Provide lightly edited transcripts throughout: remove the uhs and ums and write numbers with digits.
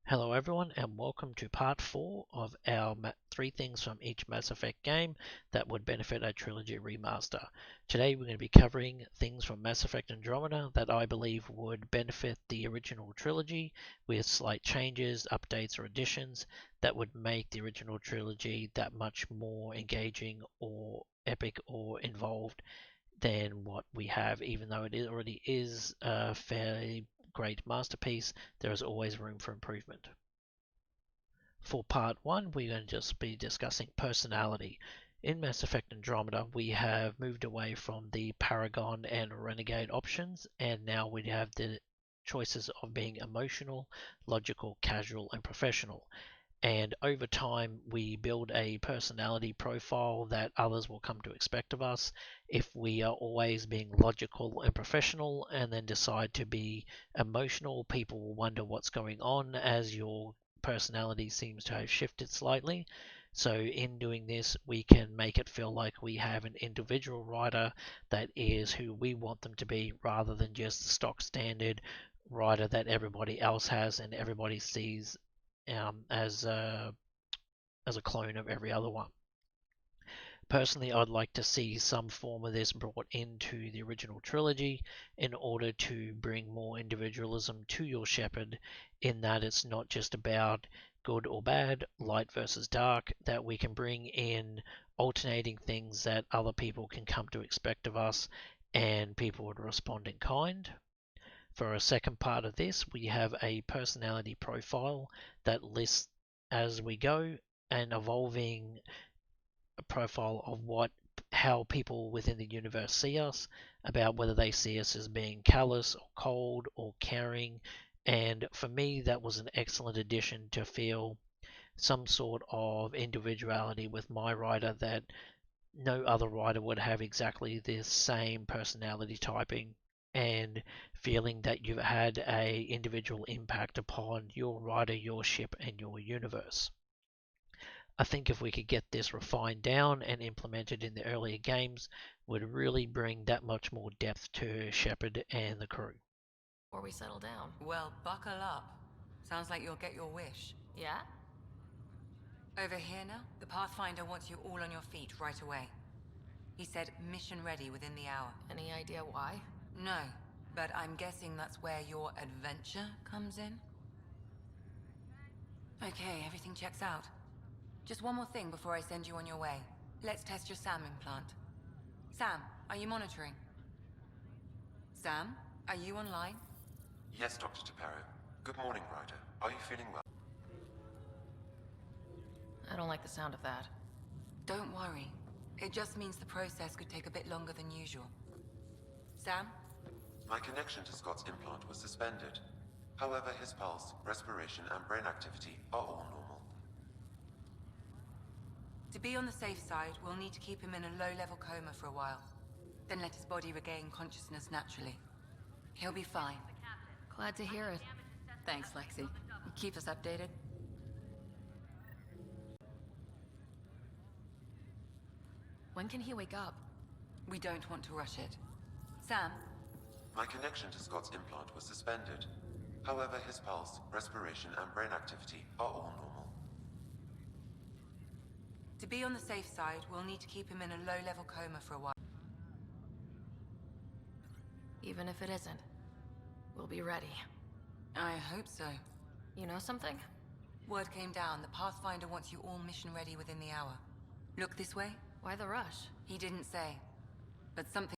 Hello everyone and welcome to part 4 of our 3 things from each Mass Effect game that would benefit a Trilogy remaster. Today we're going to be covering things from Mass Effect Andromeda that I believe would benefit the original trilogy with slight changes, updates or additions that would make the original trilogy that much more engaging or epic or involved than what we have, even though it already is a fairly great masterpiece, there is always room for improvement. For part one, we're going to just be discussing personality. In Mass Effect Andromeda, we have moved away from the Paragon and Renegade options, and now we have the choices of being emotional, logical, casual, and professional. And over time, we build a personality profile that others will come to expect of us. If we are always being logical and professional and then decide to be emotional, people will wonder what's going on as your personality seems to have shifted slightly. So, in doing this, we can make it feel like we have an individual writer that is who we want them to be rather than just the stock standard writer that everybody else has and everybody sees as a clone of every other one. Personally, I'd like to see some form of this brought into the original trilogy in order to bring more individualism to your Shepard, in that it's not just about good or bad, light versus dark, that we can bring in alternating things that other people can come to expect of us and people would respond in kind. For a second part of this, we have a personality profile that lists as we go an evolving profile of how people within the universe see us, about whether they see us as being callous or cold or caring. And for me, that was an excellent addition to feel some sort of individuality with my writer that no other writer would have exactly the same personality typing and feeling that you've had a individual impact upon your writer, your ship, and your universe. I think if we could get this refined down and implemented in the earlier games, would really bring that much more depth to Shepard and the crew. Before we settle down. Well, buckle up. Sounds like you'll get your wish. Yeah? Over here now, the Pathfinder wants you all on your feet right away. He said mission ready within the hour. Any idea why? No, but I'm guessing that's where your adventure comes in? Okay, everything checks out. Just one more thing before I send you on your way. Let's test your SAM implant. Sam, are you monitoring? Sam, are you online? Yes, Dr. Taparo. Good morning, Ryder. Are you feeling well? I don't like the sound of that. Don't worry. It just means the process could take a bit longer than usual. Sam? My connection to Scott's implant was suspended. However, his pulse, respiration, and brain activity are all normal. To be on the safe side, we'll need to keep him in a low-level coma for a while. Then let his body regain consciousness naturally. He'll be fine. Glad to hear it. Thanks, Lexi. Keep us updated. When can he wake up? We don't want to rush it. Sam? My connection to Scott's implant was suspended. However, his pulse, respiration, and brain activity are all normal. To be on the safe side, we'll need to keep him in a low-level coma for a while. Even if it isn't, we'll be ready. I hope so. You know something? Word came down. The Pathfinder wants you all mission ready within the hour. Look this way? Why the rush? He didn't say. But something...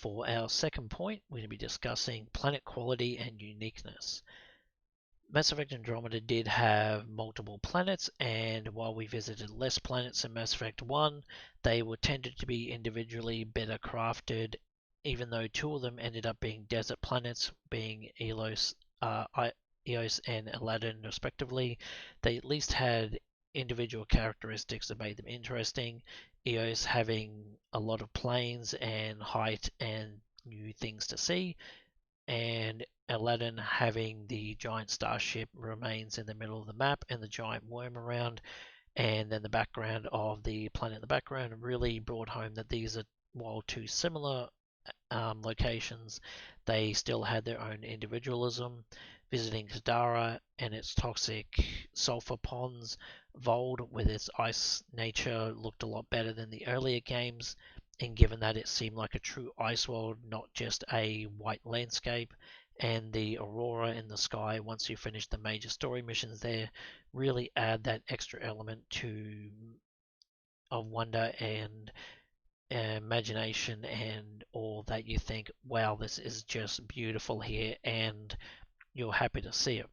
for our second point, we're going to be discussing planet quality and uniqueness. Mass Effect Andromeda did have multiple planets, and while we visited less planets in Mass Effect 1, they were tended to be individually better crafted, even though two of them ended up being desert planets, being Eos and Aladdin respectively. They at least had individual characteristics that made them interesting. Eos having a lot of plains and height and new things to see, and Aladdin having the giant starship remains in the middle of the map and the giant worm around, and then the background of the planet in the background really brought home that these are, while two similar locations, they still had their own individualism. Visiting Kadara and its toxic sulfur ponds, Vold with its ice nature looked a lot better than the earlier games, and given that it seemed like a true ice world, not just a white landscape, and the aurora in the sky once you finish the major story missions there really add that extra element to of wonder and imagination and all that you think, wow, this is just beautiful here, and you're happy to see it.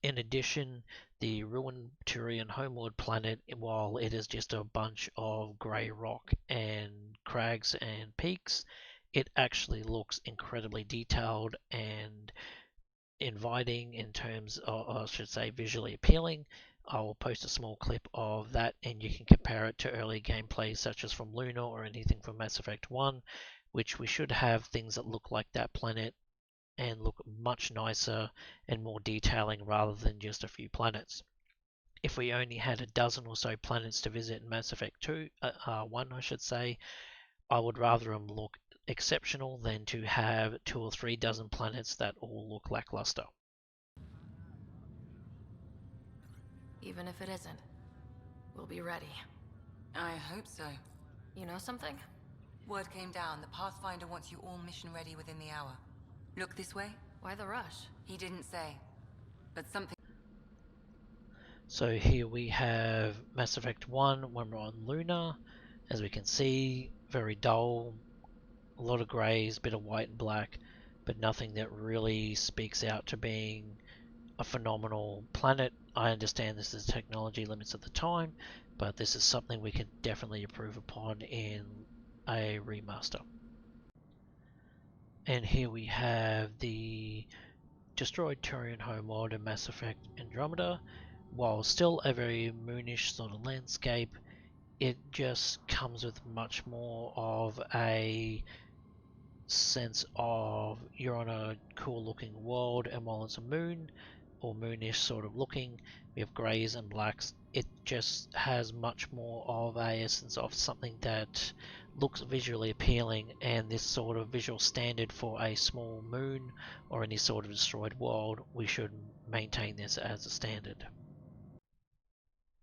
In addition, the ruined Turian homeworld planet, while it is just a bunch of grey rock and crags and peaks, it actually looks incredibly detailed and inviting in terms of, or I should say, visually appealing. I will post a small clip of that and you can compare it to early gameplay such as from Luna or anything from Mass Effect 1, which we should have things that look like that planet and look much nicer and more detailing rather than just a few planets. If we only had a dozen or so planets to visit in Mass Effect 1, I should say, I would rather them look exceptional than to have 2 or 3 dozen planets that all look lackluster. Even if it isn't, we'll be ready. I hope so. You know something? Word came down. The Pathfinder wants you all mission ready within the hour. Look this way? Why the rush? He didn't say. But something... So here we have Mass Effect 1 when we're on Luna. As we can see, very dull, a lot of greys, bit of white and black, but nothing that really speaks out to being a phenomenal planet. I understand this is technology limits at the time, but this is something we can definitely improve upon in a remaster. And here we have the destroyed Turian homeworld in Mass Effect Andromeda. While still a very moonish sort of landscape, it just comes with much more of a sense of you're on a cool looking world, and while it's a moon or moonish sort of looking, we have greys and blacks. It just has much more of a essence of something that looks visually appealing, and this sort of visual standard for a small moon or any sort of destroyed world, we should maintain this as a standard.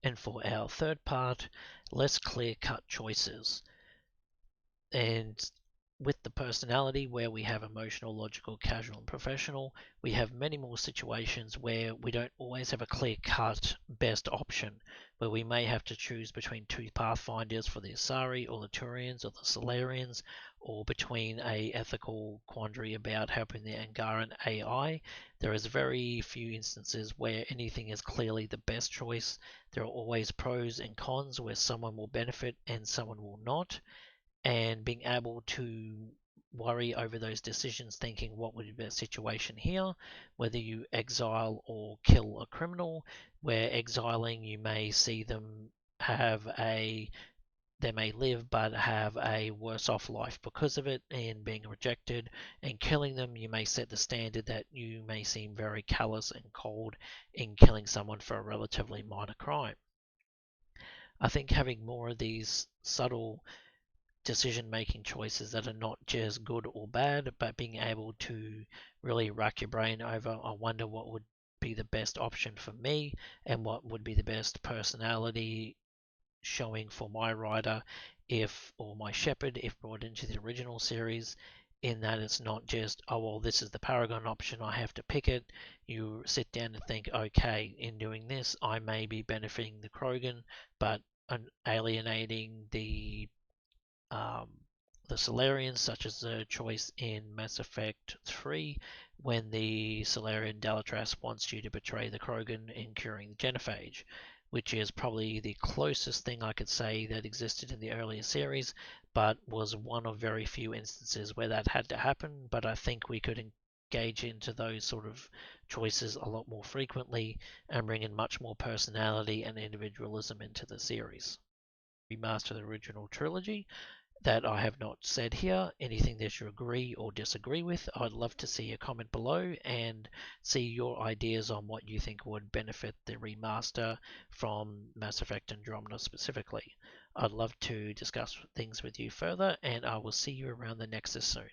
And for our third part, less clear-cut choices. And with the personality where we have emotional, logical, casual, and professional, we have many more situations where we don't always have a clear-cut best option, where we may have to choose between two pathfinders for the Asari or the Turians or the Solarians, or between a ethical quandary about helping the Angaran AI. There is very few instances where anything is clearly the best choice. There are always pros and cons where someone will benefit and someone will not, and being able to worry over those decisions, thinking what would be the best situation here, whether you exile or kill a criminal, where exiling you may see them have they may live but have a worse off life because of it and being rejected, and killing them you may set the standard that you may seem very callous and cold in killing someone for a relatively minor crime. I think having more of these subtle decision making choices that are not just good or bad, but being able to really rack your brain over, I wonder what would be the best option for me and what would be the best personality showing for my rider or my shepherd if brought into the original series, in that it's not just, oh well, this is the Paragon option, I have to pick it. You sit down and think, okay, in doing this I may be benefiting the Krogan but alienating the the Solarians, such as the choice in Mass Effect 3 when the Solarian Delatras wants you to betray the Krogan in curing the genophage, which is probably the closest thing I could say that existed in the earlier series, but was one of very few instances where that had to happen. But I think we could engage into those sort of choices a lot more frequently and bring in much more personality and individualism into the series. Remaster the original trilogy that I have not said here, anything that you agree or disagree with, I'd love to see a comment below and see your ideas on what you think would benefit the remaster from Mass Effect Andromeda specifically. I'd love to discuss things with you further, and I will see you around the Nexus soon.